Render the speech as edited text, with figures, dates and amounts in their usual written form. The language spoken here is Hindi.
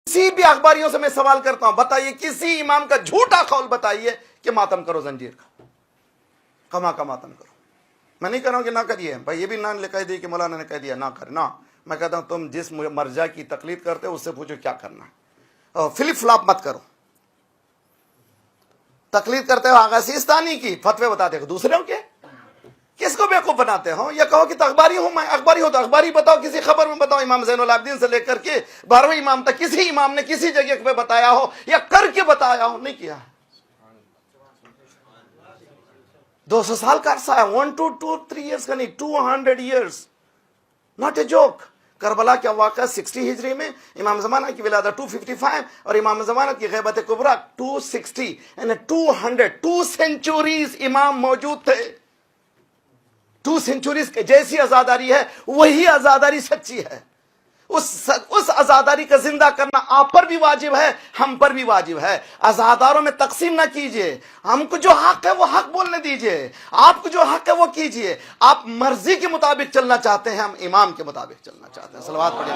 किसी भी अखबारियों से मैं सवाल करता हूं, बताइए किसी इमाम का झूठा कौल बताइए कि मातम करो जंजीर का, कमा का मातम करो। मैं नहीं कह रहा हूं कि ना करिए भाई, ये भी ना कह दिए कि मौलाना ने कह दिया ना कर, ना मैं कहता हूं तुम जिस मर्जा की तकलीद करते हो उससे पूछो क्या करना है, फ्लिप फ्लॉप मत करो। तकलीद करते हो आगासीस्तानी की, फतवे बताते हो दूसरों के, किसको बेवकूफ बनाते हो? या कहो कि तो अखबारी हूं मैं, अखबारी हो तो अखबारी बताओ, किसी खबर में बताओ इमाम ज़ैनुल आबिदीन से लेकर के 12वें इमाम तक किसी इमाम ने किसी जगह पे बताया हो या करके बताया हो? नहीं किया है। 200 साल का अरसा है, 1 to 2-3 years का नहीं, 200 years, not a joke. Karbala क्या वाक़या 60 हिजरी में, इमाम ज़माना की विलादा 255 और इमाम ज़माना की ग़ैबत कुबरा 260, यानी 2 सेंचुरीज इमाम मौजूद थे। 2 सेंचुरीज के जैसी आजादारी है वही आजादारी सच्ची है। उस आजादारी का जिंदा करना आप पर भी वाजिब है, हम पर भी वाजिब है। आजादारों में तकसीम ना कीजिए, हमको जो हक है वो हक बोलने दीजिए, आपको जो हक है वो कीजिए। आप मर्जी के मुताबिक चलना चाहते हैं, हम इमाम के मुताबिक चलना चाहते हैं। सलवात पढ़िए।